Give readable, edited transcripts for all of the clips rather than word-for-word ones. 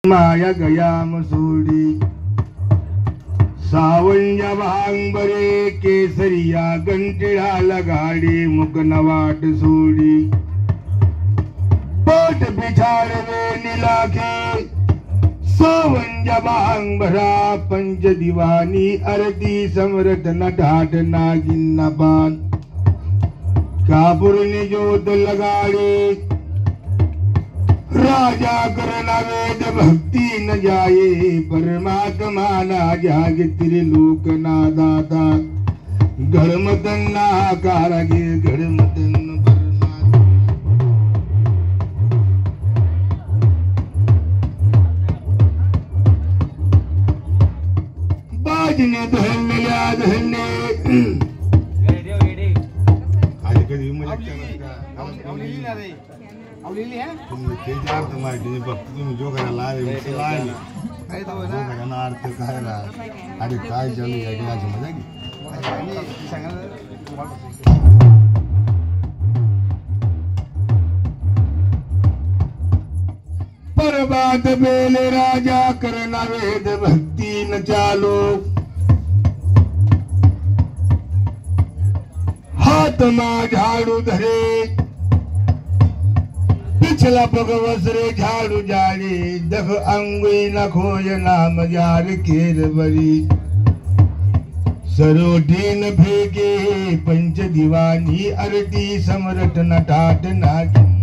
माया गया मसूड़ी सावंया भांगबरे केसरिया गंटिड़ा लगाड़ी मुकनवाट सूड़ी पोट बिछाड़ में नीलाखे सावंया भांगबरा पंच दीवानी अरती समरत नटाट नागिन नपान कापुर ने जोत लगाड़ी राजा करना वेद भक्ति न जाए परमात्मा ना जागे त्रिलोक ना दाता गढ़मतन ना कारगे गढ़मतन बाजने धन मिला धन्य आज कभी मुझे तुम्ही त्याचा अर्थ माहिती फक्त तुम्ही जो करायला आले जो करायला अर्थ करायला अरे काय चालू आहे की मजा परबात बेले राजा करना वेद भक्ति न चालो हाथ मा झाड़ू धरे पिछला भगवसरे झाड़ू जाड़ी दख अंगुई न खोज नाम जार केर बरी सरोठी न फेंके पंच दीवानी अरती समरट नटाट नागिन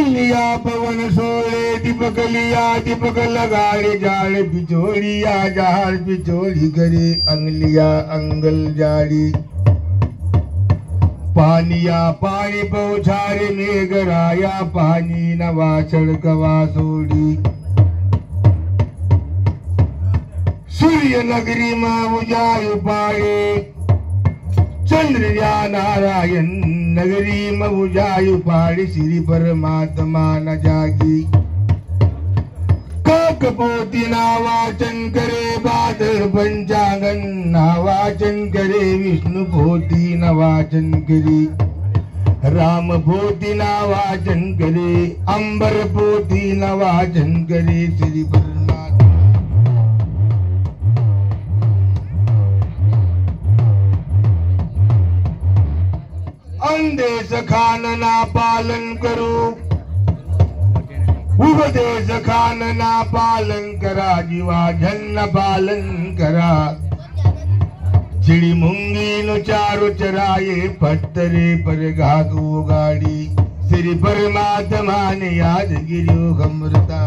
लिया पवन सोले दीपक लिया दीपक लगाड़े जाड़ पिचोड़िया जहार पिचोड़ी करे अंगलिया अंगल जाड़ी पानिया पानी पहुँचारे में गराया पानी नवा चढ़कवा सोड़ी सूर्य नगरी माँ उजायु पाड़े चंद्र या नारायण नगरी मऊजायु पाड़ी श्री परमात्मा न जागी काकपोती नावाचन करे बादल पंचांगन नावाचन करे विष्णु पोती नवाचन करे राम पोती नावाचन करे अंबर पोती नवाचन करे श्री अंदेश खानना पालन करो उपदेश खानना पालन करा जीवा जन पालन करा चिड़ी मुंगी नो चारो चराए पत्तरे पर घातू गाड़ी श्री परमात्मा ने याद गिरियो गमरता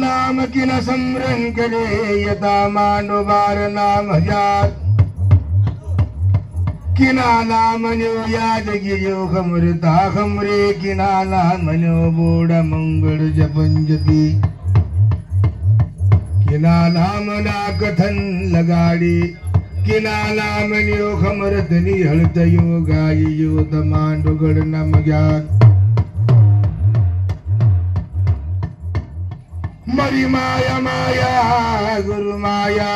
नाम किन समरन करे यथा मानो बार नाम हजार किना नाम न्यो याद गियो खमरता खमरे किना नाम न्यो बोड़ा मंगल जपन जपी किना नाम ना कथन लगाड़ी किना नाम न्यो खमरत निहलत यो गाय यो तमांडो गढ़ नम ज्ञान मरी माया माया गुरु माया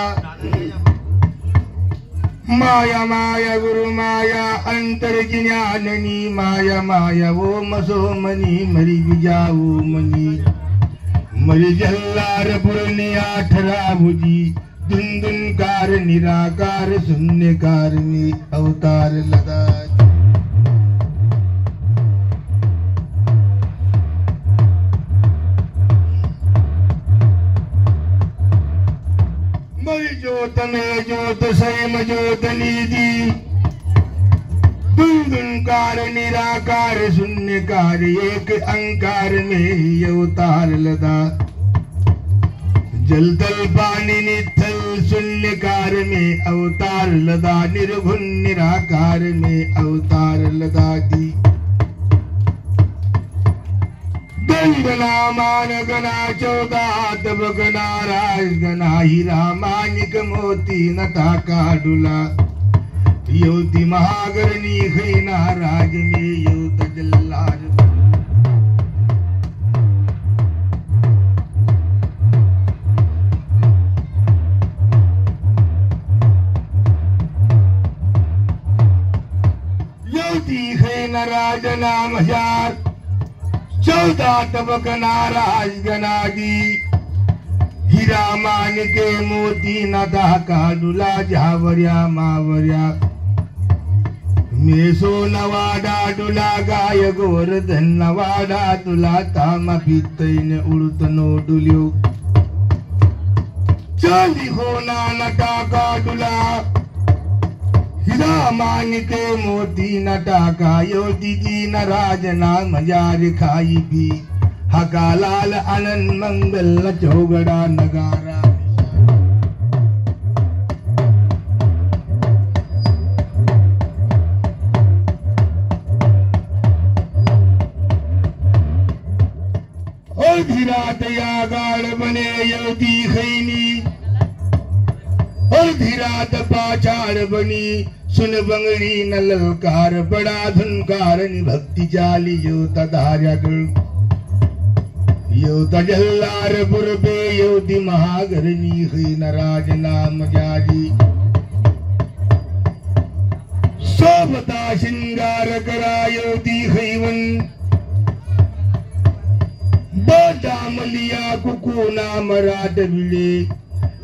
माया माया गुरु माया अंतर ज्ञाननी माया माया वो मसो मनी मरी बिजाओ मनी मरी जल्लार पुरने आठरा भुजी धुंधुनकार निराकार शून्यकार में अवतार लगा जोत में जोत संयम जोत निधि धुंधुनकार निराकार शून्यकार एक अंकार में अवतार लदा जल तल पानी निथल शून्यकार में अवतार लदा निर्गुण निराकार में अवतार लदा दी चंदना मान गणा चौदात बगना राज गणा हिरा मानिक मोती नटा काडुला योती महागरणी खैना राज में योत जल्लार योती खैना राज नाम हजार 14 तबकना राज गणागी हिरा मानिके मोती नदा काडुला जावर्या मावर्या मेसो नवाडा डुला गाय गोवर्धन नवाडा तुला तामा पित्तैने उडतनो डुल्यो चांदी होना नटा काडुला हिरा मानिके मोती नटाका योती जी नराजना मजार खाई भी हका लाल अनंत मंगल न चौगड़ा नगारा और धीरात या गाड़ बने योती खैनी और धीरात पाचार बनी सुन बंगड़ी न ललकार बड़ा धुनकार भक्ति चाली यो तधार्यगल यो तजल्लार पुरबे योति महागरनी हुई नराज नाम जारी सोबता श्रृंगार करा योति खैवन बादामलिया कुकू नाम रात बिले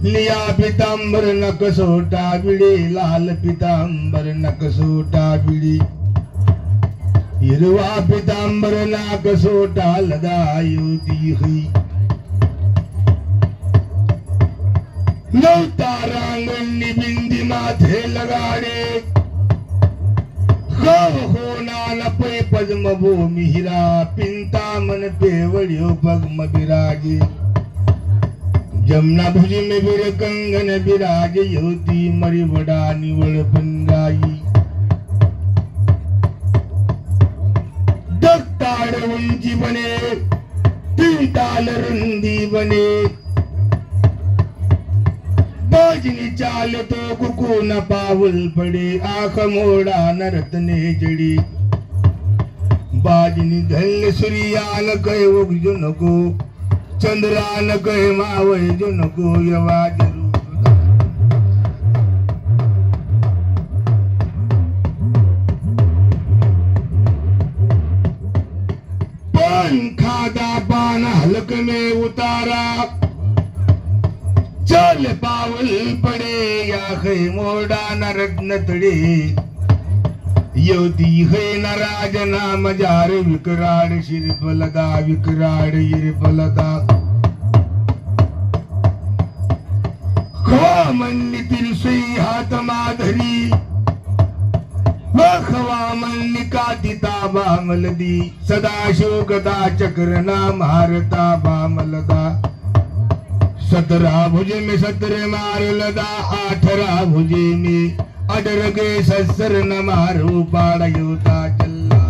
लिया पीतांबर नकसोटा बिड़े लाल पीतांबर नकसोटा बिड़ी हिरवा पीतांबर नकसोटा लदा योती हुई नवतारांगनी बिंदी माथे लगाड़े खव होना न पे पद्म भूमि हिरा पिंता मन पे वड़ियो पद्म विराजे जमुना भुज में बिर कंगन विराज योती मरी बड़ा निवड़ पंगाई दत्ताड़ उंची बने तीताल रुंदी बने बाजनी चाल तो कुकू न पावल पड़े आँख मोड़ा न रत्ने जड़ी बाजनी धल सूर्यान कहे वो जुनको चंद्रा न कहे मावे जो न को यवा जरूर पान खादा पान हलक में उतारा चल पावल पड़े या खे मोड़ा न रत्न तड़े योती है नराज नाम जार विकराड़ सिर पलदा विकराड़ यर पलदा खवा मन्नी तिरसई हाथ माधरी खवा मन्नी का दिता बामलदी सदा शोकदा चक्र नाम हारता बामलदा 17 भुज में 17 मार लदा 18 भुजे में अडर गे ससर न मारू पाड़योता चल्ला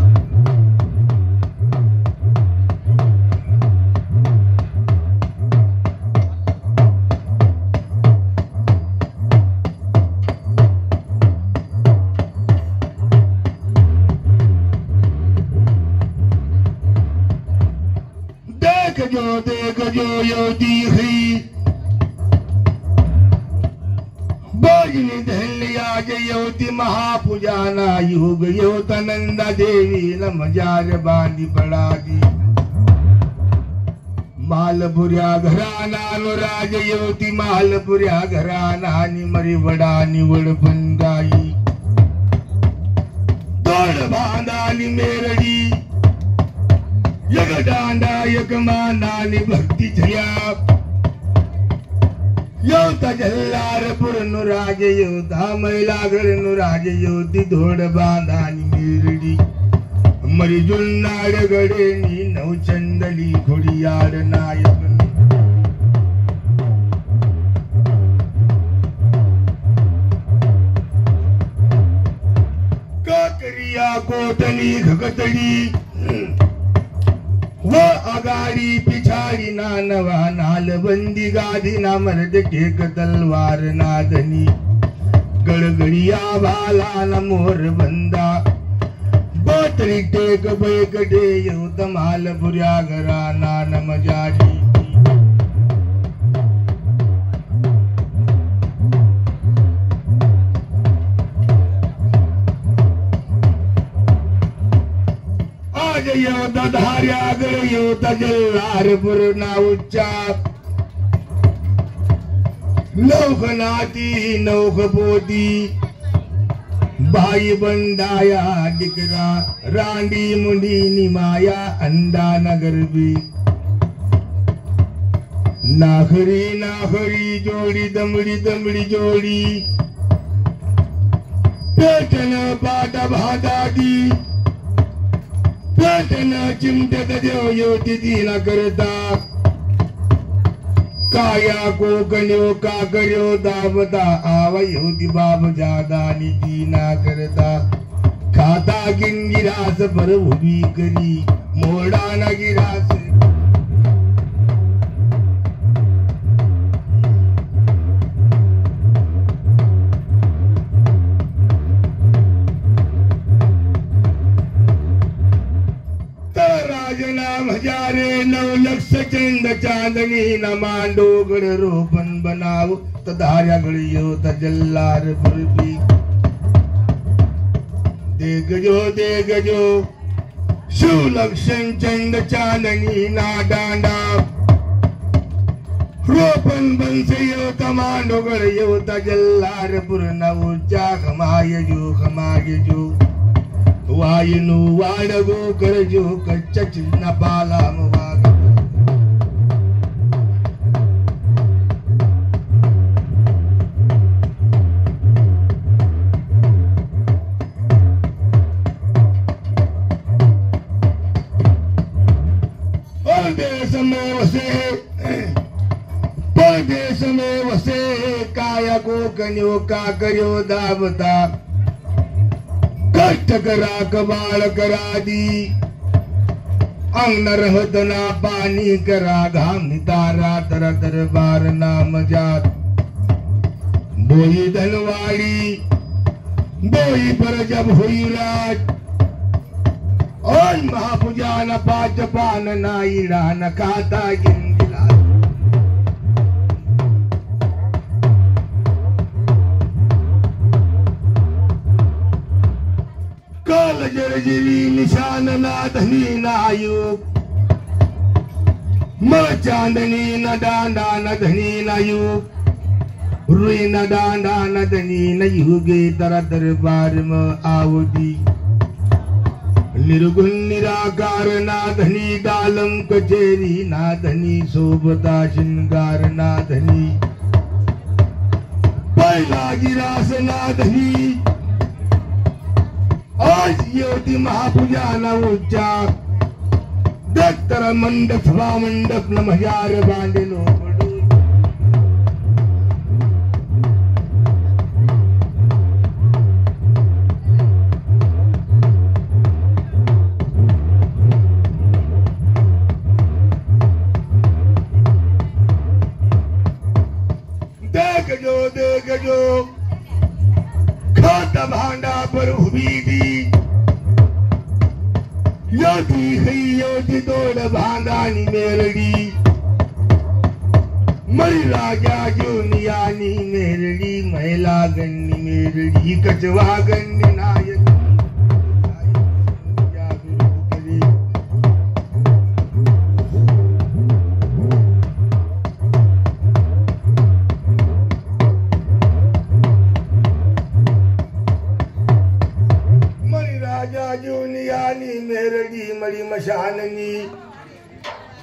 देख जो योती हुई बोजनी धन्या जयोति महापुजाना युग योतनंदा देवी लमजार बांधी पड़ा दी मालपुर्या घराना अनुराज योति मालपुर्या घराना निमरी बड़ा निवड़ पंगाई तोड़ बांधानी मेरड़ी यक डांडा यक मानानी भक्ति झया योता जल्लारपुर नुराज योता मैलागढ़ नुराज योति धोड़ बांधानी मेरड़ी मरी जुन्नाड़ गड़े नी नौचंदली घुड़ियाड़ नायक काकरिया कोटली घकतड़ी हो अगाड़ी पिछाड़ी ना नवा नाल बंदी गादी ना मर्द टेक तलवार ना धनी गड़गड़िया भाला न मोर बंदा बोतरी टेक बैकटे यू तमाल बुरिया घरा नान मजाजी आज यो धार्या गळ यो जल्लारपुर ना उच्चा नौख नाती नौख पोती भाई बंदाया दिकरा रांडी मुंडी निमाया अंडा नगर भी नाखरी जोड़ी दमड़ी दमड़ी जोड़ी पेटन बाट भादा दी पेटन चिमटे देव यो तिथि न करता काया को कन्यो का करो दावता आवयो बाब ज्यादा निधि ना करता खाता गिन गिरास पर उभी करी मोड़ा न गिरास नाम हजारे 9 लक्ष चंद चांदनी न मांडो गढ़ रोपन बनाओ तधार्या गड़ियो तजल्लार पुरबी देख जो शिव लक्षण चंद चांदनी ना डांडा रोपन बंसयो कमांडो गड़ियो तजल्लार पुर न ऊंचा खमाय जो वायनु वाडगो करजो कच्चा चिन्ना पाला मवाग परदेश में वसे काया को कन्यो का करो दावता कष्ट करा कबाड़ करा दी अंग न रहत ना पानी करा घाम तारा तर दरबार नाम जात बोई धनवाड़ी बोई पर जब हुई रात और महापूजा न पाच पान ना ईड़ा न खाता गिन जरजरी निशान ना धनी ना युग म चांदनी न डांडा न धनी न युग रुई न डांडा न धनी न युगे तर दरबार में आवदी निर्गुण निराकार ना धनी डालम कचेरी ना धनी शोभता श्रृंगार ना धनी पहला गिरास ना धनी आज योति महापूजा न उच्चा दत्तर मंडप सभा मंडप न हजार बांधे लो देख जो खाता भांडा पर उभी दी योति तोड़ भांडानी मेरड़ी मरी राजा जो नियानी मेरड़ी महिला गन्नी मेरड़ी कचवा गन्नी नायक मरी मशाननी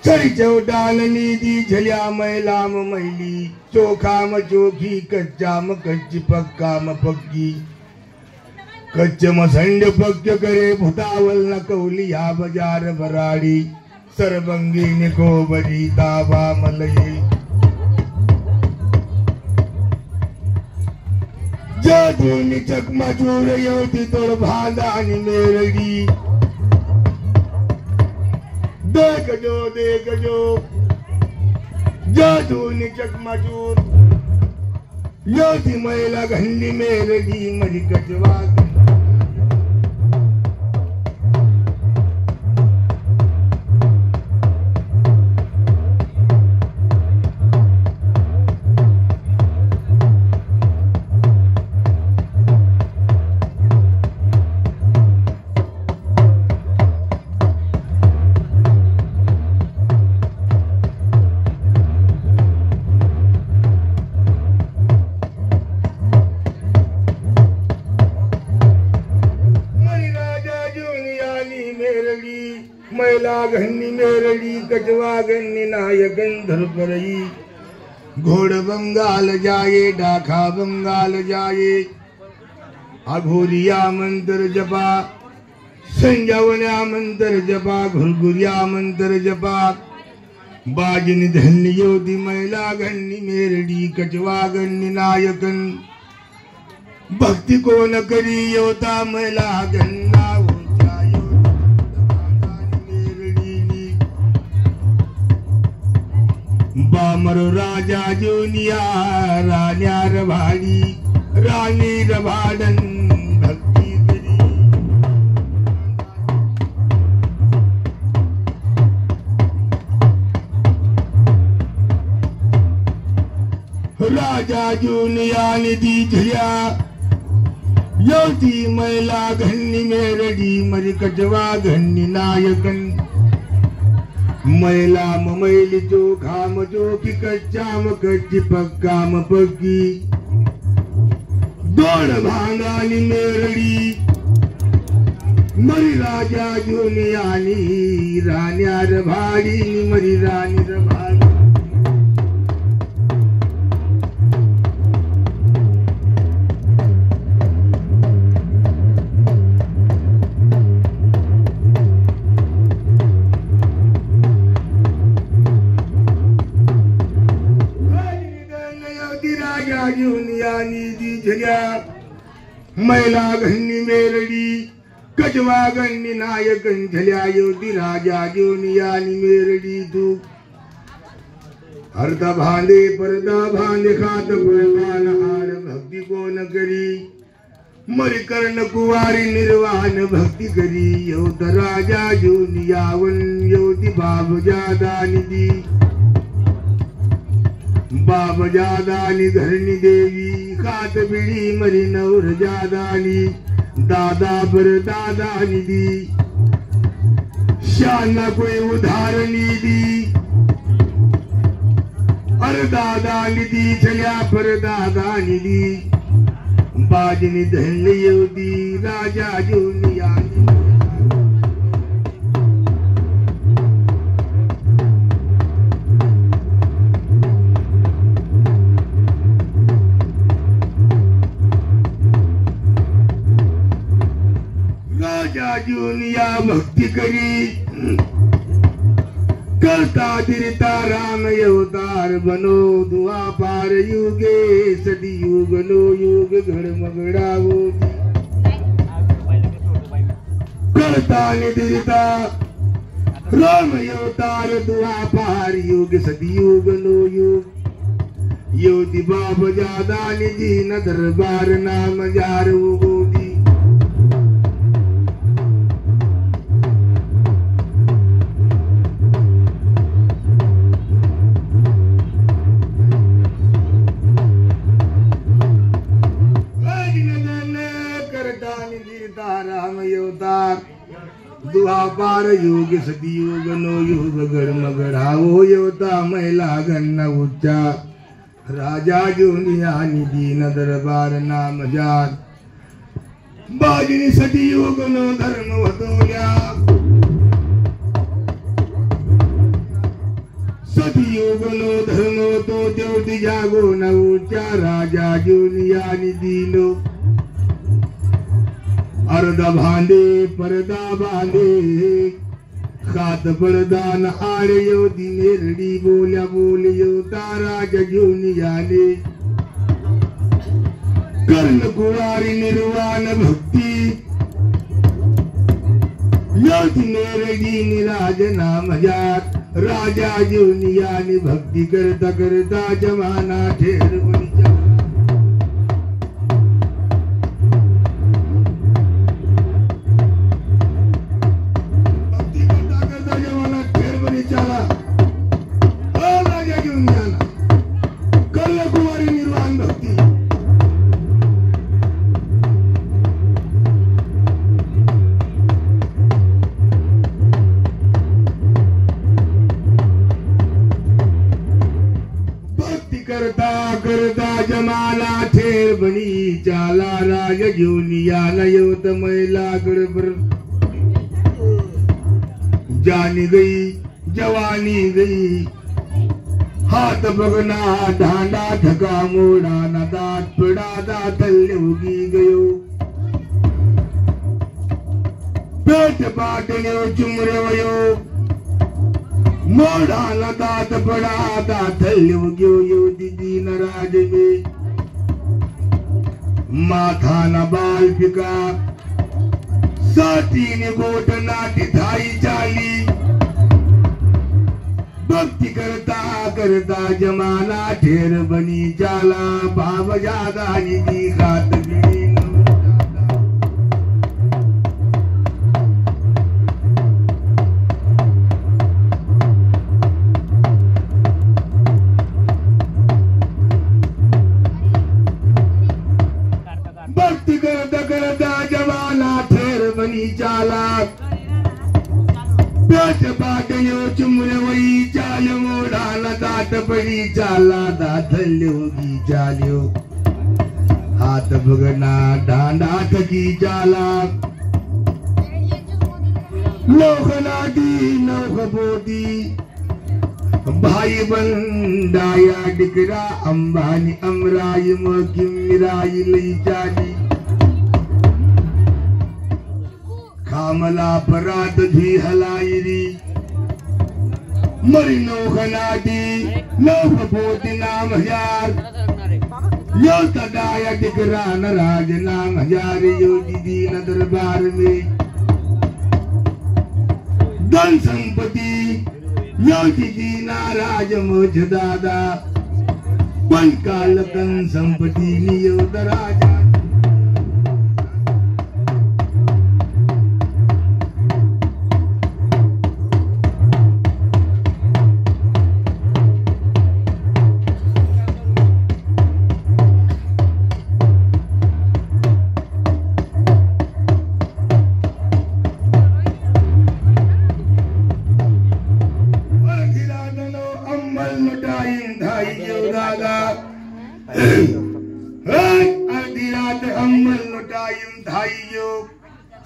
चरी चौडाननी दी झलिया मैलाम मैली चोखा म चोखी कच्चा म कच्ची पक्का म पक्की कच्च म संड पक्क करे भुतावल न कौलिया बाजार बराड़ी सरबंगी निको बरी ताबा मलये जादूनी चकमा चूर योति तोड़ भांडानी मेरड़ी देखजो जादूनी चकमाचूर योती मैला घंडी मेरडी मरी कचवा मैला घन्नी मेरडी कचवा गन्नी नायकन धरपरई घोड़ बंगाल जाए डाखा बंगाल जाए अघोरिया मंत्र जपा संजावण्या मंत्र जपा घुरघुरिया मंत्र जपा बाजनी धन्य योधी मैला घन्नी मेरडी कचवा गन्नी नायकन भक्ति को न करी योता मैला गन्ना बामर राजा जोनिया राण्यार भाडी राणी रभाडन भक्ती करी राजा जोनिया निधी झया योती मैला घन्नी मेरडी मरी कचवा घन्नी नायकन मैला मैली जो घाम जो की कच्चाम कच्ची पक्काम पक्की दोड भांगानी मेरडी मरी राजा जोनियानी राण्यार भाडी मरी राणी रभाडी मैला घन्नी मेरडी कचवा गन्नी नायकन झल्या योधी राजा जोनियानी मेरडी तू अर्धा भांडे परदा भांडे खात परवान आड भक्ती कोण करी मरी कर्ण कुवारी निर्वाण भक्ती करी योध राजा जोनियावन योधी बाब जादा निधी बाब जादानी धरणी देवी खात बिडी मरी नवर जादानी दादा बर दादा निधी शाना कोई उधारणी दी अर दादा निधी चल्या पर दादा निधी बाजनी धन्य योधी राजा जोनियानी जोनिया भक्ति करी करता दिरता राम अवतार बनो दुआ पार युगे सदी युग नो युग घड़ मगड़ावो करता निदिरता राम अवतार दुआ पार युग सदी युग नो युग योधी बाब जादा निधि न दरबार नाम जार गोदी दुआ पार युग सदी युग नो युग गड़ मगड़ावो योता मैला गन्ना उच्चा राजा जोनिया निधि न दरबार नाम जार बाजनी सदी युग नो धर्म वतोल्या सदी युग नो धर्म तो ज्योति जागो न उच्चा राजा जोनिया निधि नो अर्धा भांडे परदा बांधे खात पडदा न आड योधी मेरडी बोल्या बोलियो राजा जोनियाने कर्ण कुवारी निर्वाण भक्ती योती मेरे जी निराज नाम जात राजा जीवनियानी भक्ति करता करता जमाना ठेर बनी जा भक्ति करता करता जमाना ठेर बनी चला राजा जीवनियाना कर कुमारी निर्वाण भक्ति करता करता जमाना ठेर बनी चाला राज जीवनिया नयोत महिला गड़बड़ जानी गई जवानी गई हाथ बगना ढांडा थका मोड़ा न दांत पड़ा दातल उगी गयो पेट पाटने चुमरे वयो मोड़ा दात पड़ा दातल उग्यो यो दीदी नाराज में माथा न बाल पिका साथी ने गोट नाटी थाई चाली भक्ति करता करता जमाना ठेर बनी चाला भाव ज्यादा निधि खात भी भक्ति करता करता जमाना ठेर बनी चाला पेट पाटयो चुमरे वही चाल मोड़ा न दात पड़ी चाला दातल होगी चालियो हाथ भगना डांडा थकी चाला लोक नाटी नौक बोती भाई बंदाया डिकरा अंबानी अमराई मोकिम मिराई लई चाली खामला परात भी हलायरी मरी नौक नाटी नौक बोती नाम हजार यो तदाया डिकरा नराज नाम हजार यो दीदी न दरबार में धन संपत्ति योगी जी नाराज मुझ दादा पन काल धन संपत्ति लियो दराजा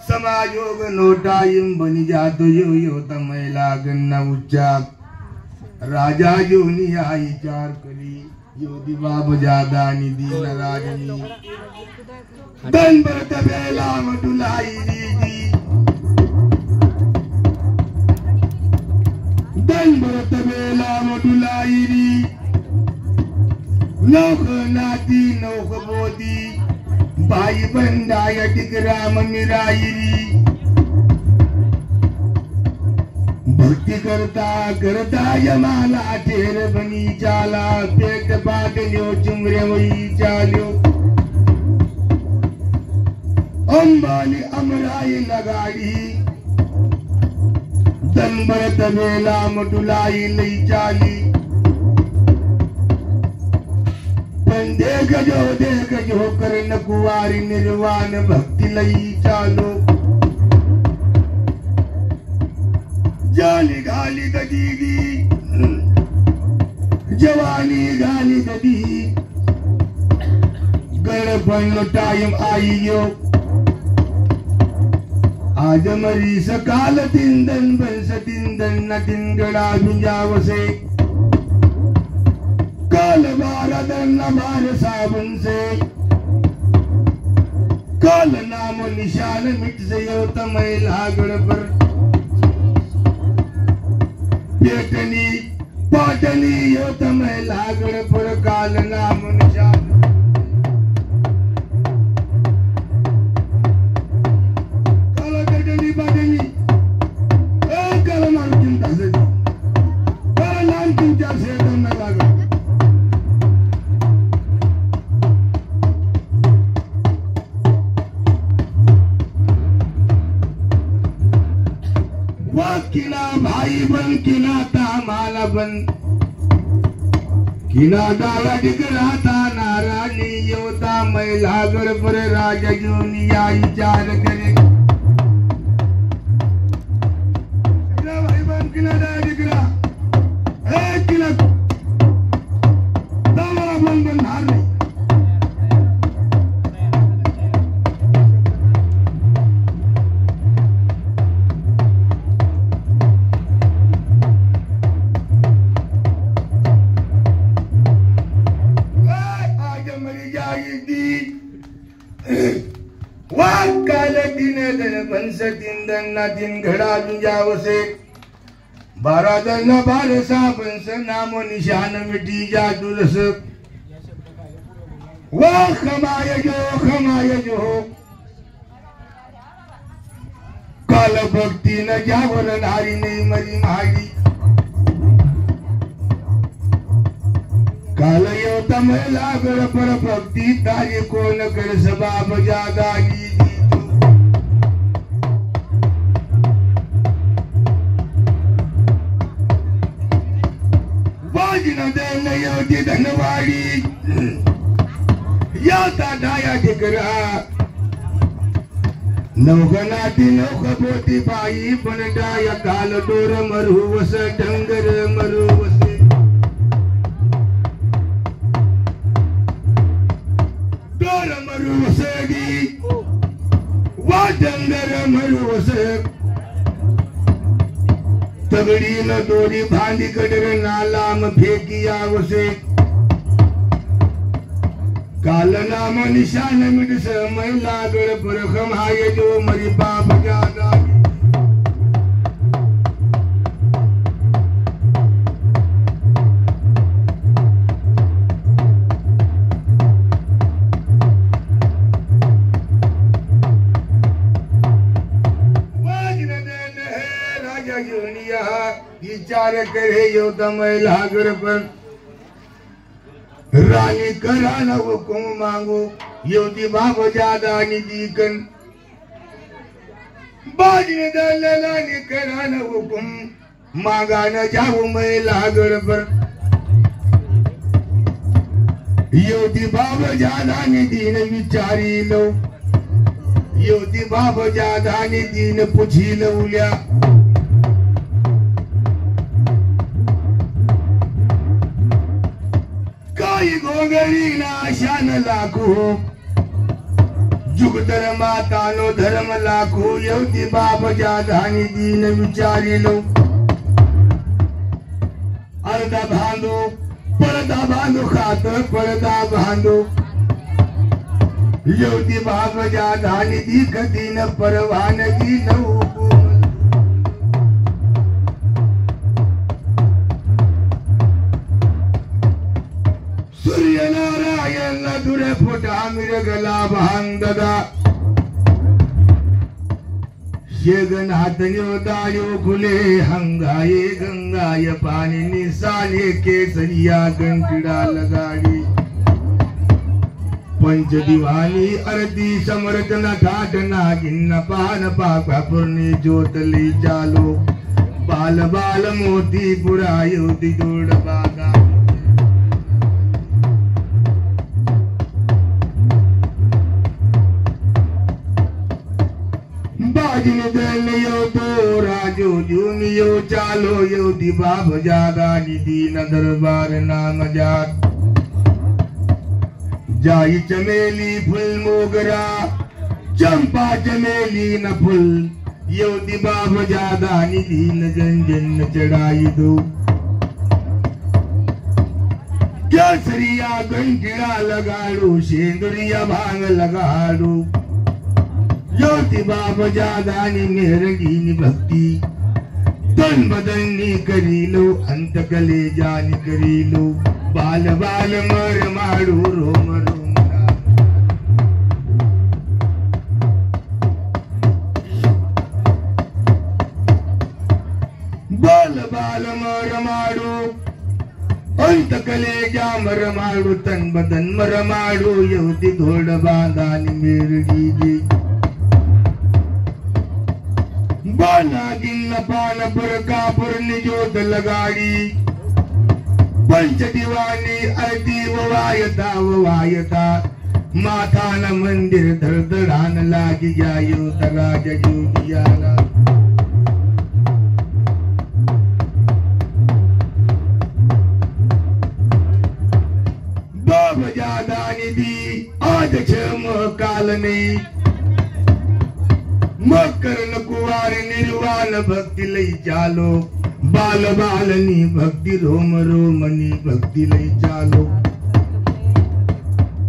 समायोग नोटायम बनी जातो यो यो तमय लागन न उच्चा राजा जोनी आई चार कली यो दिवा बजादा निधि नराजनी धन बरत बेला मटुलाई रीजी धन बरत बेला मटुलाई री नौक नाती नौक बोती भाई बंदाया टिकराम मिरायरी भक्ति करता करता जमाना ठेर बनी चाला पेट पाटल्यो चुमरे वही चाल्यो अंबानी अमराई लगाड़ी धन बरत बेला मटुलाई लई चाली देख जो करन कुवारी निर्वाण भक्ति लई चालो जानी गाली दीदी जवानी गाली ददी गड़बड़ टाइम आइयो आज मरी सकाल तिंदन बंस तिंदन न तिंगड़ा भिंजावसे काल बारा दन बार साबुन से काल नाम निशान मिट से यो तमय लागड़ पर पेटनी पाटनी यो तमय लागड़ पर काल नाम निशान काल पेटनी पाटनी बन किनाता माला बन किना डाला डिगराता नारानी योता महिला गड़पर राजा जुनिया विचार करे भाई बन किना डाला डिगरा किला दावा बन बन हार नहीं पंचतीन दन्ना तीन घड़ा जावसे 12 दन्ना 12 पंच नामो निशान मिटी जा दुलस वाह खमाय जो काल भक्ती न जावर नारी नहीं मरी मारी काल योता महिला गड़ पर भक्ती तारी कोण कर सबाब जागाली योती धनवाडी योता डाया ढिकरा नौगनाती नौखपोती बाई पण डाया काल डोर मरुवस डंगर मरुवसे डोर मरुवसगी वा डंगर मरुवसे तगड़ी न दोरी भांडी कटर नालाम फेंकी आवसे काल नाम निशान मिट समय लागड़ पर खमाए जो मरी बाप जादा विचार करे योद्धा महिला घर पर रानी करा न हुकुम मांगो योगी बाप ज्यादा निधि कन बाजने दलानी करा न हुकुम मांगा न जाओ महिला घर पर योगी बाप ज्यादा निधि न विचारी लो योगी बाप ज्यादा निधि न पूछी लो लिया गोगरी नाशान लाखो जुगधर माता नो धर्म लाखो योती बाप जाधानी दीन विचारी लो अर्धा बांधो परदा बांधो खात परदा बांधो योती बाप जाधानी दी कदीन परवान दी नो सूर्यनारायण दुरे फोटा मिरगला भांगदा शेगनाथ दायो खुले हंगाये गंगाय पानी निसाले केसरिया गंटिड़ा लगाड़ी पंच दीवानी अरती समरत न ठाट नागिन पान पापा पुरनी जोतली चालो बाल बाल मोती पुरायो जोड़ बागा तो राजो जूनियो चालो यो दिबाब जादा निधि न दरबार नाम जात जाई चमेली फूल मोगरा चंपा चमेली न फूल यो दिबाब जादा निधि न जन चढ़ाई दो केसरिया घंटिया लगाड़ो शेंदुरिया भांग लगाड़ो योति बाप जादानी मेहरगीनी भक्ति तन बदनी करी लो अंत कले जानी करी लो बाल बाल मर माड़ू रोम रोम बाल बाल मर माड़ू अंत कले जा मर माड़ू तन बदन मर माड़ू योति धोड़ बांधानी मेहरगी बाना गिन्न पान पर कापुर निजोत लगाड़ी पंच दिवानी अर्दी वायता माथा न मंदिर धड़धड़ान लागी जायो तराज जोगियाला बाब ज्यादा निधि आज काल नहीं मकर कुवार निर्वाण भक्ति लई चालो बाल बालनी भक्ति रोम रोमनी भक्ति लई चालो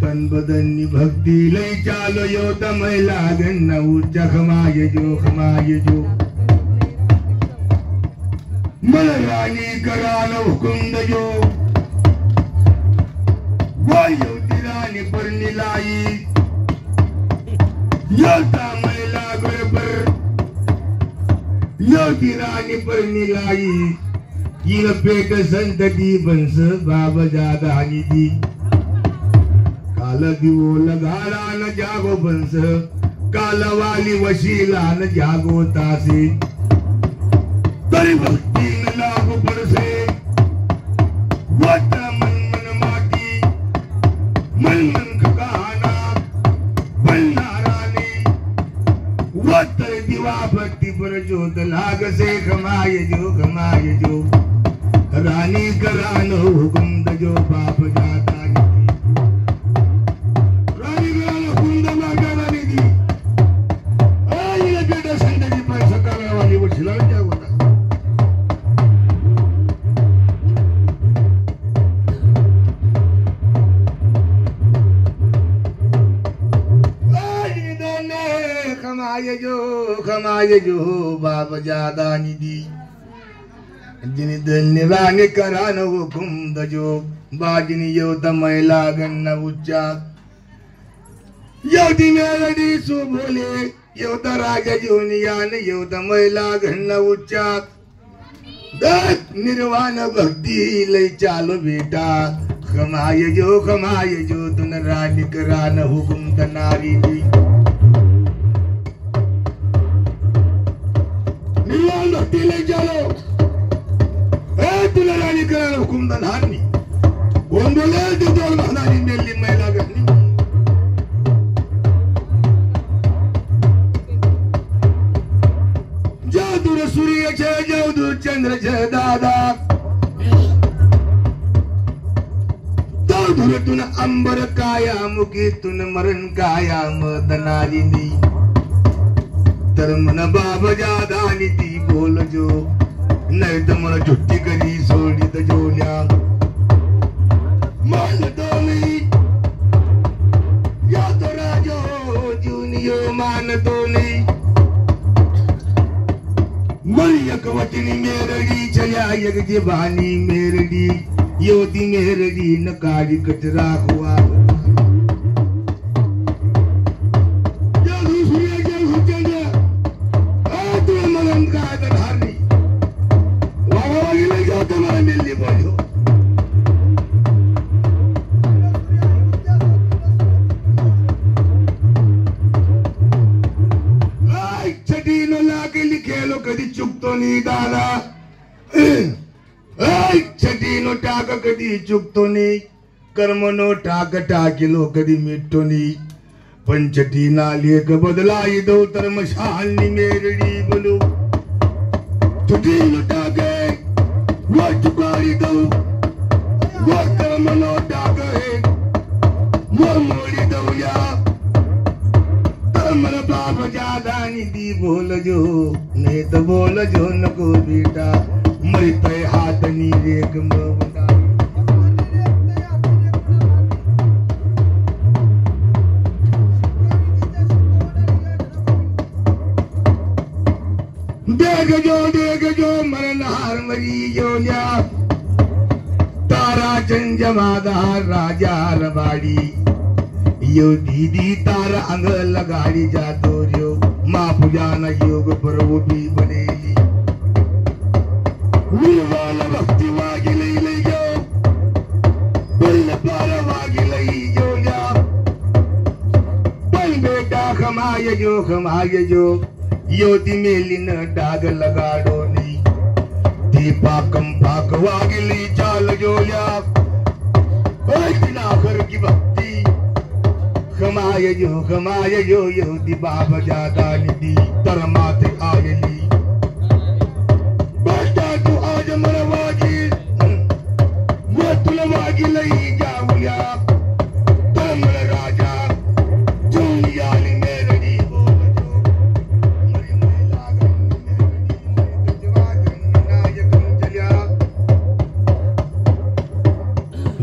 तन बदनी भक्ति लई चालो यो तमय लागन न उच्च खमाय जो मन रानी करानो हुकुम जो वायु तिरानी पर निलाई यो तमय लागन पर यो तिरानी पर निलाई ये पेट संतति बंस बाबा ज्यादा निधि काल दिवो लगाड़ा न जागो बंस काल वाली वशीला न जागो तासे तरी भक्ति न लागो पड़से वट मन मन माटी मन मन कहाना बन्ना रानी वट दिवा भक्ति पर जोत लाग से खमाए जो रानी करानो हुकुम दजो बाप जाता खमाए जो बाप ज्यादा निधि जिन धन्यवान करान हुकुम दजो बाजनी यो तमय लागन न उच्चा यो दी मेरडी सु बोले यो तराज जोनियान यो तमय लागन न उच्चा दत निर्वाण भक्ति लई चालो बेटा खमाए जो तुन रानी करान हुकुम तनारी दी निर्वाण भक्ति ले चलो तुला रानी कराना हुकुम दनारनी कौन बोले तो दोन हनानी मेली महिला गनी जादूर सूर्य छे जादूर चंद्र छे दादा जादूर तुन अंबर काया मुखी तुन मरण काया मदनारी नी धर्मन बाबा ज्यादा निधि बोल जो नहीं तो मन छुट्टी करी सोड़ी तो जोलिया मान तो नहीं या तो राजो जूनियो मान तो नहीं मरिया कवचनी मेरड़ी चलिया यग जीवानी मेरड़ी योती मेरड़ी नकारी कचरा हुआ कधी चुकतो नाही दादा छटीनो टाक कधी चुकतो नाही कर्मनो टाक टाकिलो कधी मिटतो नाही पंचटी नालिक बदलाई दो धर्मशाली मेरडी बोलो छटीनो टाके वो चुकारी दो वो कर्मनो टाक है वो मोड़ी दो या मन बाप ज्यादा निधि बोल जो नहीं तो बोल जो नको बेटा मरते हाथ नी रेख मोबना देख जो मरण हार मरी जो न्या तारा चंद जमादार राजा रबाड़ी यो दीदी तारा अंग लगाड़ी जातो रियो माँ पुजाना योग पर वो भी बनेली वाला भक्ति वागी ले जाओ बल पार वागी ले जो जा बल बेटा खमाए जो योती मेलीन डाग लगाडो नाही ती पाकम पाक वागली चाल जोल्या आखर की भक्ती खमाय जो योती बाबा जादा निधी तर माते आयली बस्ता तू आज मला वागी तुला वागिलही जाऊया तर मला राजा जुनियाली मेरडी बोलजो मरी महिला गण नायकन चल्या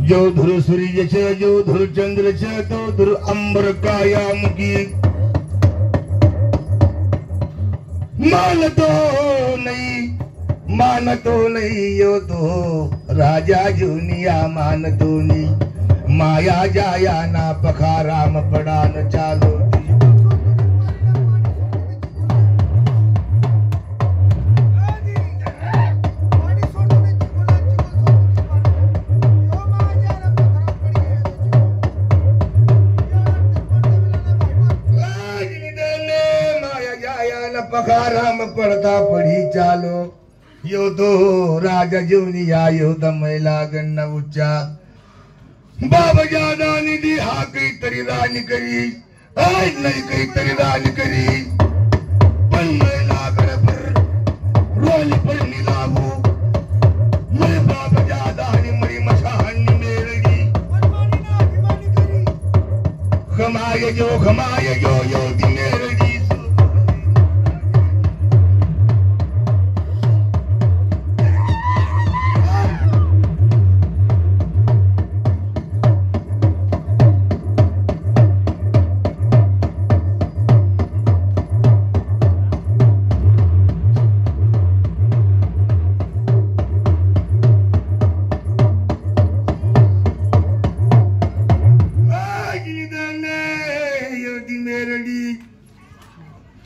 जो धुर सूर्य छ जो धुर चंद्र छ तो धुर अंबर काया मुकी मानतो नहीं यो तो राजा जुनिया मानतो नहीं माया जाया ना पखाराम पड़ा न चालो माया जाया न पखाराम पड़ता पड़ी चालो यो तो राजा जुनिया यो दमैला गन्न उच्चा बाबा जादा निधी हा काहीतरी राणी करी आज नाही काहीतरी राणी करी पण मैला गडपर रोली पडली लागू मरे बाबा जादा आणि मरी मशाहांनी मेळली खमाय जो यो ती मेळली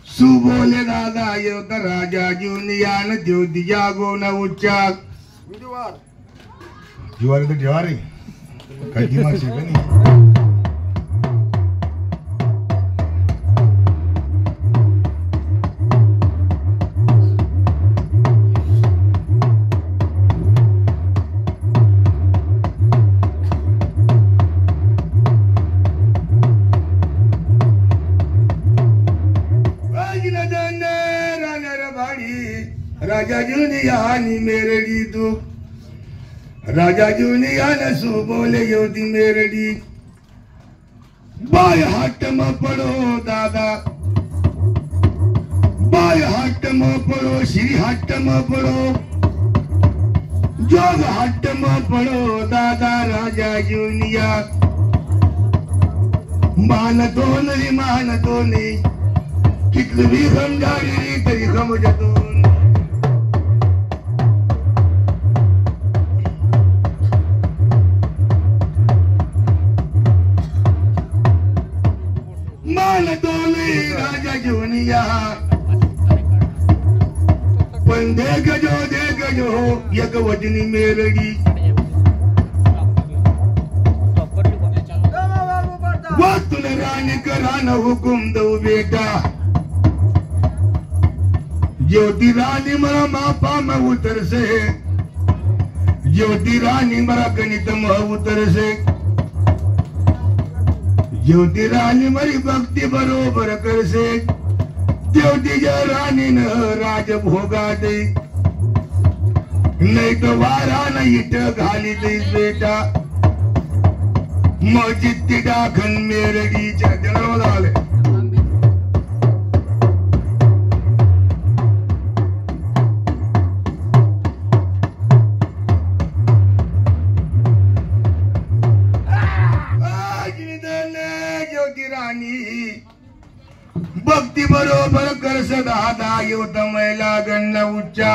सुबोले दादा यो तर राजा जुनिया न ज्योति जागो न उच्चा जुवार तो ज्वारी काही दिमाग से बनी राजा जुनिया नी मेरडी तू राजा जुनिया न सु बोले योती मेरडी बाय हाट में पड़ो दादा बाय हाट में पड़ो श्री हाट में पड़ो जोग हाट में पड़ो दादा राजा जुनिया मानतो नहीं कितली भी समझाली तरी समजतो राजा जुनिया पण देख जो एक वजनी मेरडी तुला राणी करान हुकुम दो बेटा ज्योति रानी मरा मापा में उतर से ज्योति रानी मरा गणित में उतर से ज्योति रानी मरी भक्ति बरोबर कर से ज्योति रानी न राज भोगा दे नहीं तो वारा न इट घाली दे बेटा मस्जिद डाखन मेरडी चले भक्ती बरोबर कर सदा यो तमैला गन्न उच्चा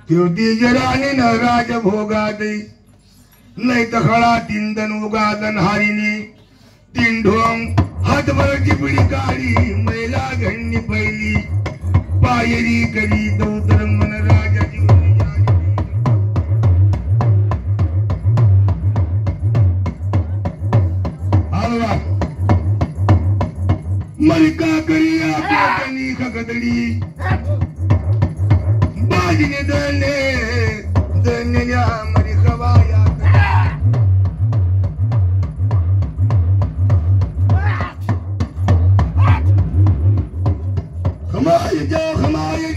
ज्योति जरानी न राज भोगा दे नहीं तो खड़ा तिंदन उगादन हारिनी तीन ढोंग हाथ भर चिपड़ी काढ़ी मैला घन्नी पैली पायरी करी दौतर मन राजा मलिका करिया गदडी बाजने दन्या मरी खवाया खमाय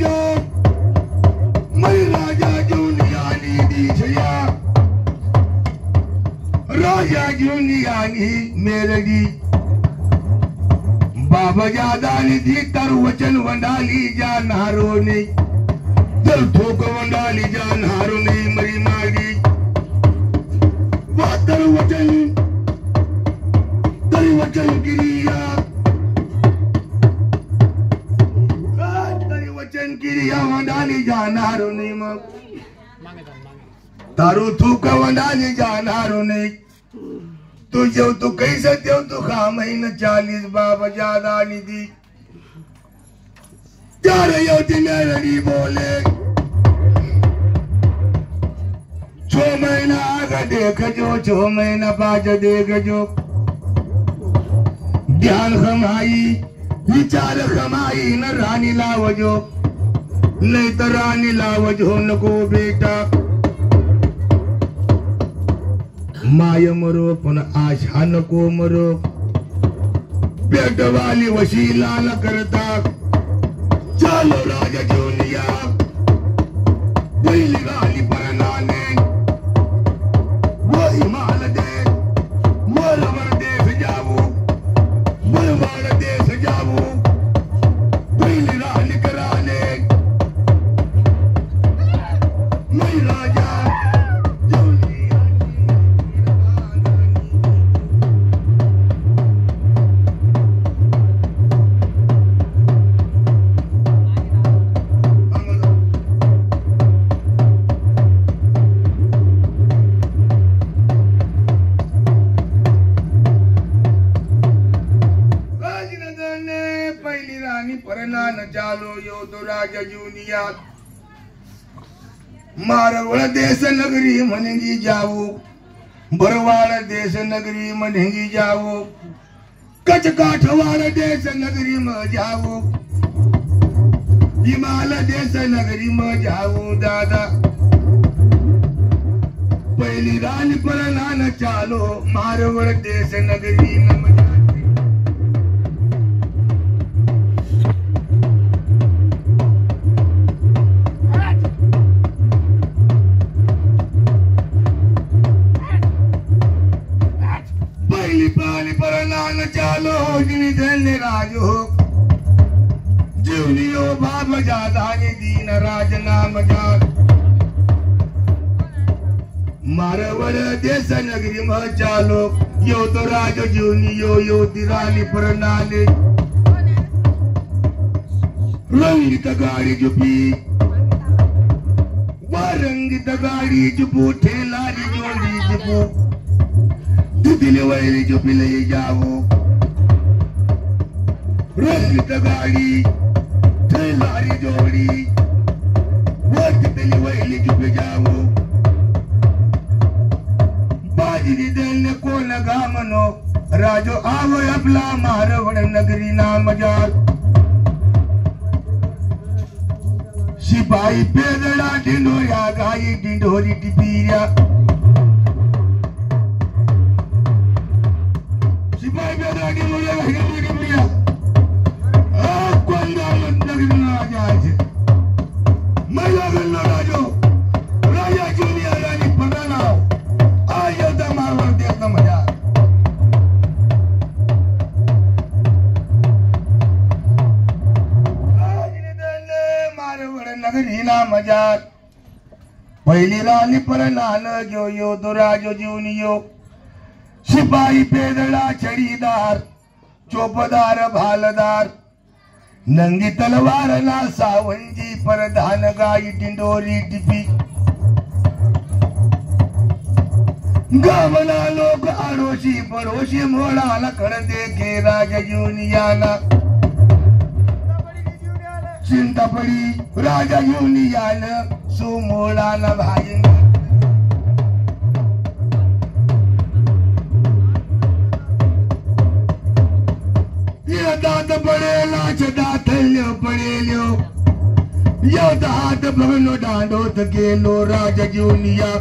जो मरी राजा जुनियानी दी छया राजा जुनियानी मेरडी बाबा जादानी थी तर वचन वंडाली जानहारो ने दिल ठोक वंडाली जानहारो ने मरी मारी वातर वचन गिरिया तरी वचन गिरिया वंडाली जानहारो ने मग तारू थूक वंडाली जानहारो ने तू जो तू कैसे देव तू खा महीना 40 बाबा ज्यादा निधि चार योती मेरी बोले 6 महीना आगे देख जो 6 महीना बाद देख जो ध्यान खमाई विचार खमाई न रानी लावजो नहीं तो रानी लावजो नको बेटा माय मरो पण आशा नको मरो पेटवाली वशिला न करता चालो राजा जोनिया पहिली गाली परनाने वो हिमाल दे मोरवर देश जावू बलवाड़ देश जावू पहिली गाली कराने मैं राजा चालो यो तो राजा जुनिया मारवळ देश नगरी म्हणेगी जावो बरवाड़ देश नगरी म्हणेगी जावो कचकाठवाड़ देश नगरी में जावो हिमाल देश नगरी में जावो दादा पहली रानी पर नान चालो मारवळ देश नगरी में चालो जिनी धन्य राजो जीवनियो बाब जादानी दीन राज नाम जात मारवड़ देश नगरी में चालो यो तो राजो जीवनियो यो दिरानी परनाले रंगित गाड़ी जुपी रंगित गाड़ी जुपू ठेलारी जोड़ी जुपू दिले वैली जो पिले जावो रंगित गाड़ी ठेलारी जोड़ी वक्त दिले वैली जो पे जावो बाजी दिल को लगा मनो राजो आवो अपला मारवड़ नगरी नाम जात सिपाही पेदड़ा ढिंडोया गाई ढिंडोरी टिपीरिया सिपाही पेदड़ा ढिंडोया गाई ढिंडोरी टिपीरिया कौन नगरी ना जाए महिला गल्लो राजो राजा जुनिया रानी पढ़ना आयो दमावर देश मजा नगरी नाम जात पहिली रानी पर नान गयो यो तो राजो जीवनियो सिपाही पेदड़ा छड़ीदार चौपदार भालदार नंगी तलवार ना सावंजी पर धान गाई टिंडोरी टिपी गावना लोक आड़ोशी पड़ोशी मोड़ा लखड़ देखे राजा जुनियाना चिंता पड़ी राजा जुनियान सो मोड़ा न भाई ये दात पडेला दातल्यो पडेल्यो यो दात बघलो दांडोत गेलो राजा घेऊन या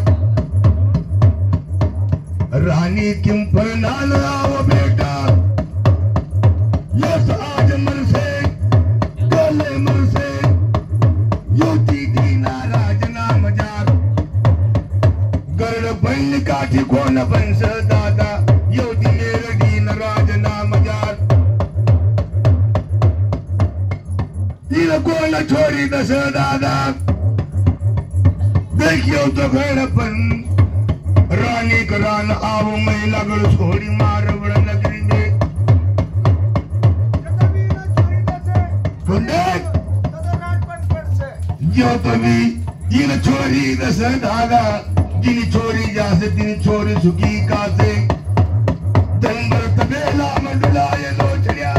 राणी किंपणाल आव बेटा यस आज मनसे गले मनसे युती दीना राजनाम जार गरड बन काठी कोण बंस दादा युती मेर दीन राजनाम जार तिला कोण छोरी दस दादा देखियो तो घर पण रानी करान आव महिला गल छोड़ी मारवड़ नगरी में जो तभी जिन छोरी दस धागा जिन छोरी जासे जिन छोरी सुखी कासे दंबर तबेला मंडलाय लोचड़िया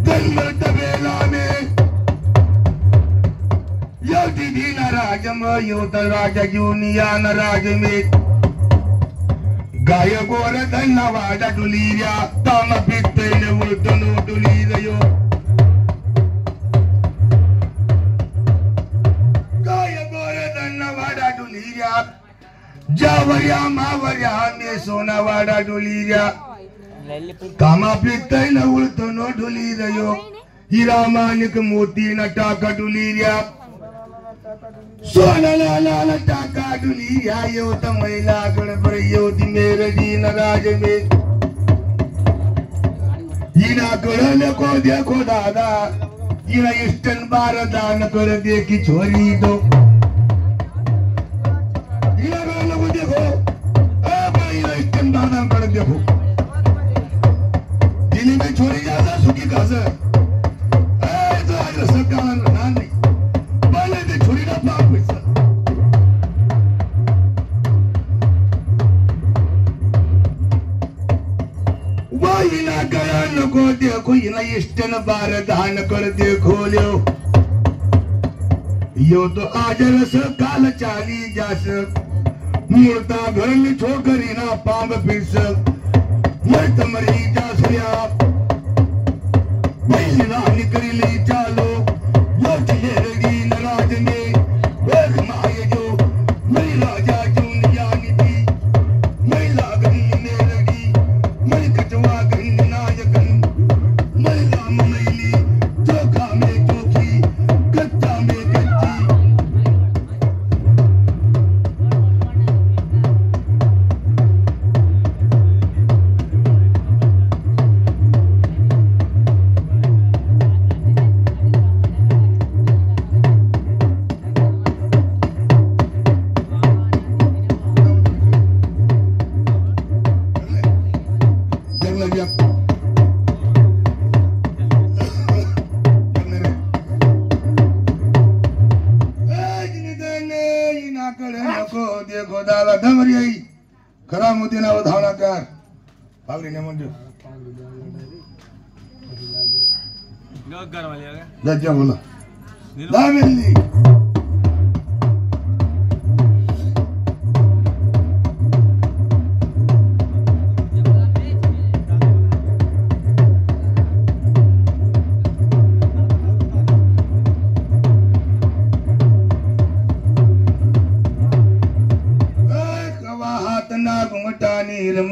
दंबर तबेला में दीदी नाराजम योत राजा जूनिया नाराज में गाय गोर धन्यवाद डुलीरिया तम पिते ने उल्टनो डुलीरियो गाय गोर धन्यवाद डुलीरिया जावरिया मावरिया में सोनावाड़ा डुलीरिया तम पिते ने उल्टनो डुलीरियो हीरा मानिक मोती नटाका डुलीरिया सोना लाला टाका डुलिया यो त महिला गणपर यो दी मेरे दीन राज में इना गणन को देखो दादा इना इष्टन बार दान कर दे की छोरी दो इना गणन को देखो भाई इना इष्टन दान कर देखो दिल्ली में छोरी ज्यादा सुखी कास तो आज सरकार ना नहीं पहले तो छोरी ना पाप पैसा वही ना गणन को देखो इना इष्टन बार दान कर देखो लो यो तो आज रस काल चाली जास मुर्दा घर में छोकरी ना पांव पिस मर्द मरी जासरिया वही ना निकली ली चालो यो चलेगी नाराज में एक माये जो मरी राजा जूनिया निधि महिला गई मेरगी मरी कचवा गई नायकन महिला मैली चोखा में चोखी कच्चा में कच्ची करामुद्दीन धावणाकार पागडीने म्हणजे लज्जा बोला दामिनी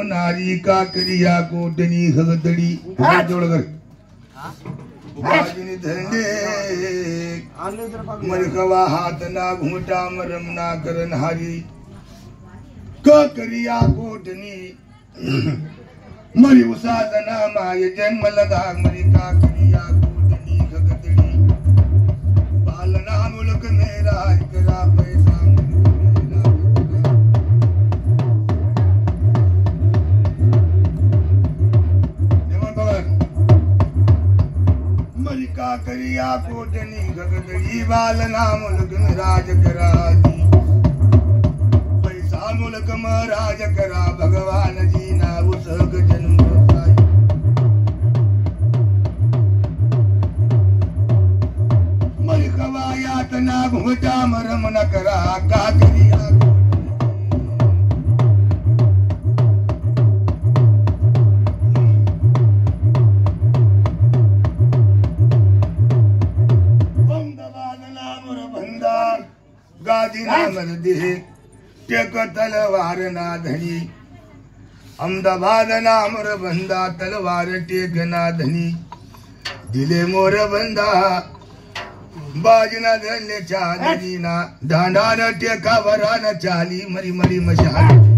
नारी का करिया कोटनी खगदड़ी जोड़ कर बाजनी धंडे मरकवा हाथ ना घूटा मरम ना करन हारी का करिया कोटनी मरी उसादना माय जन्म लगा मरी का करिया कोटनी खगदड़ी पालना मुल्क मेरा करा पैसा का करिया कोटनी गगदड़ी बाल नाम मुल्क में राज करा दी पैसा मुल्क में राज करा भगवान जी ना उसक जन्म मलिकवा यातना घुटा मरम न करा का करिया बाजीना मर्दे टेक तलवार ना धनी अहमदाबाद नामर बंदा तलवार टेक ना धनी दिले मोर बंदा बाजना धन्य चालीना दांडान टेका वरान चाली मरी मरी मशाल